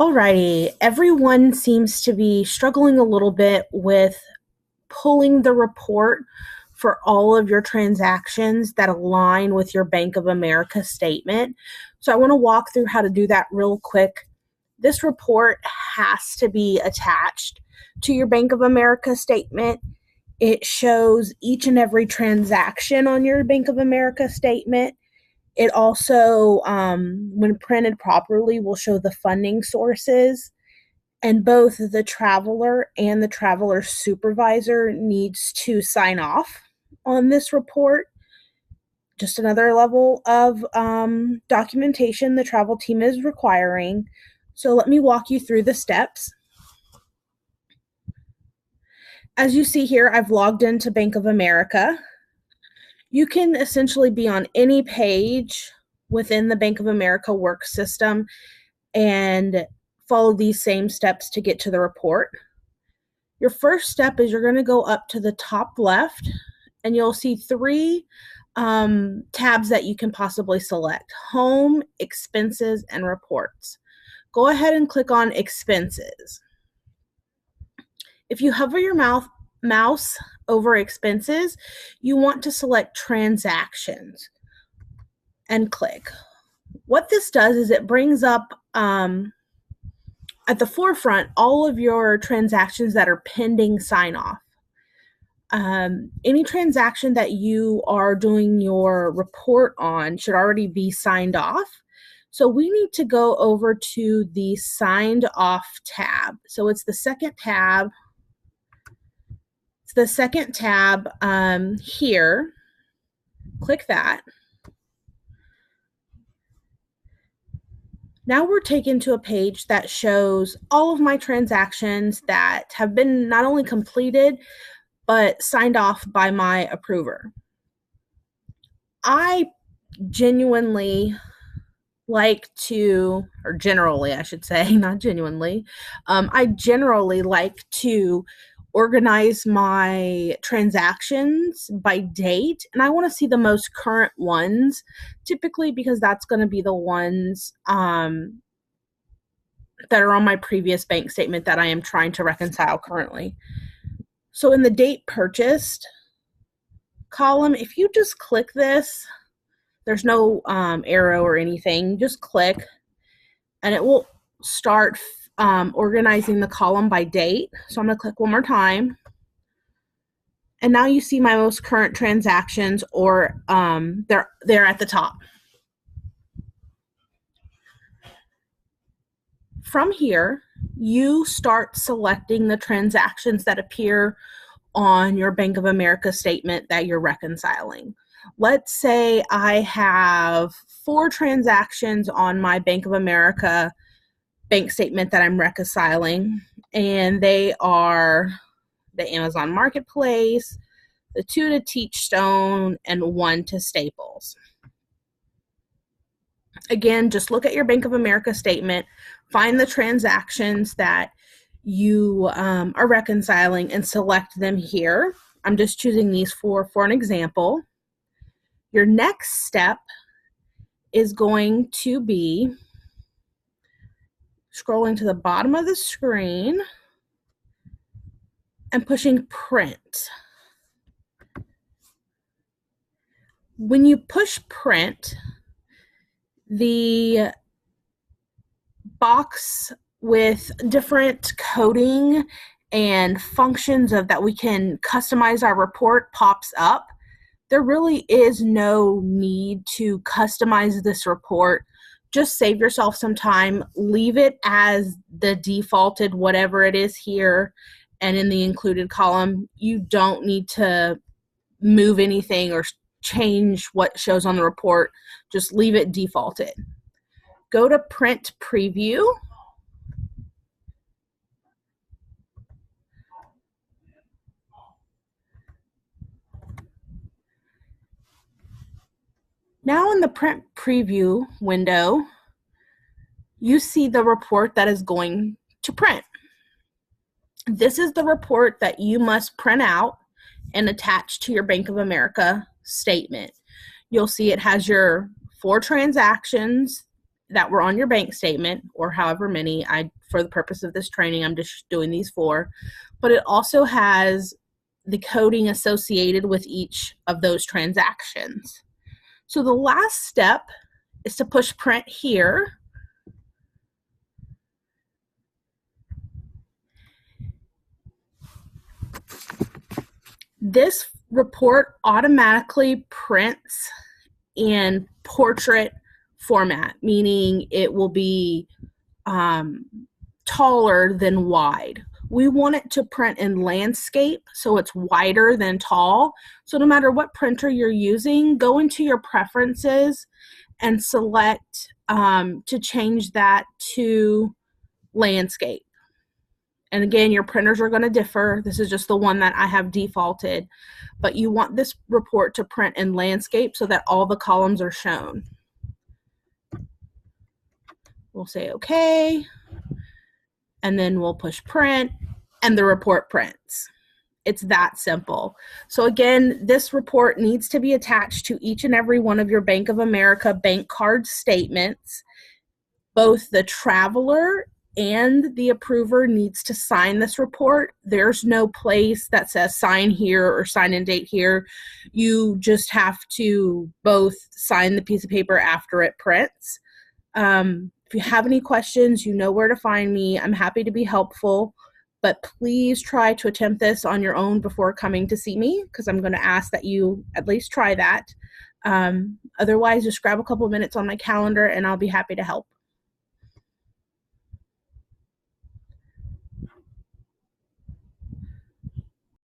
Alrighty, everyone seems to be struggling a little bit with pulling the report for all of your transactions that align with your Bank of America statement. So I want to walk through how to do that real quick. This report has to be attached to your Bank of America statement. It shows each and every transaction on your Bank of America statement. It also, when printed properly, will show the funding sources, and both the traveler and the traveler supervisor needs to sign off on this report. Just another level of documentation the travel team is requiring. So let me walk you through the steps. As you see here, I've logged into Bank of America. You can essentially be on any page within the Bank of America work system and follow these same steps to get to the report. Your first step is you're going to go up to the top left and you'll see three tabs that you can possibly select: Home, Expenses, and Reports. Go ahead and click on Expenses. If you hover your mouse over Expenses, you want to select Transactions and click. What this does is it brings up at the forefront all of your transactions that are pending sign-off. Any transaction that you are doing your report on should already be signed off. So we need to go over to the Signed Off tab. So it's the second tab. It's the second tab here. Click that. Now we're taken to a page that shows all of my transactions that have been not only completed, but signed off by my approver. I genuinely like to, or generally I should say, not genuinely, I generally like to organize my transactions by date, and I want to see the most current ones, typically because that's going to be the ones that are on my previous bank statement that I am trying to reconcile currently. So in the date purchased column, if you just click this, there's no arrow or anything, just click and it will start organizing the column by date. So I'm going to click one more time. And now you see my most current transactions, or they're at the top. From here, you start selecting the transactions that appear on your Bank of America statement that you're reconciling. Let's say I have 4 transactions on my Bank of America bank statement that I'm reconciling, and they are the Amazon Marketplace, the 2 to Teachstone, and 1 to Staples. Again, just look at your Bank of America statement, find the transactions that you are reconciling, and select them here. I'm just choosing these 4 for an example. Your next step is going to be scrolling to the bottom of the screen and pushing print. When you push print, the box with different coding and functions that we can customize our report pops up. There really is no need to customize this report. Just save yourself some time, leave it as the defaulted whatever it is here and in the included column. You don't need to move anything or change what shows on the report. Just leave it defaulted. Go to Print Preview. Now in the Print Preview window, you see the report that is going to print. This is the report that you must print out and attach to your Bank of America statement. You'll see it has your 4 transactions that were on your bank statement, or however many. For the purpose of this training, I'm just doing these 4. But it also has the coding associated with each of those transactions. So the last step is to push print here. This report automatically prints in portrait format, meaning it will be taller than wide. We want it to print in landscape, so it's wider than tall. So no matter what printer you're using, go into your preferences and select to change that to landscape. And again, your printers are going to differ. This is just the one that I have defaulted. But you want this report to print in landscape so that all the columns are shown. We'll say OK. And then we'll push print, and the report prints. It's that simple. So again, this report needs to be attached to each and every one of your Bank of America bank card statements. Both the traveler and the approver needs to sign this report. There's no place that says sign here or sign in date here. You just have to both sign the piece of paper after it prints. If you have any questions, you know where to find me. I'm happy to be helpful, but please try to attempt this on your own before coming to see me, because I'm going to ask that you at least try that. Otherwise, just grab a couple of minutes on my calendar and I'll be happy to help.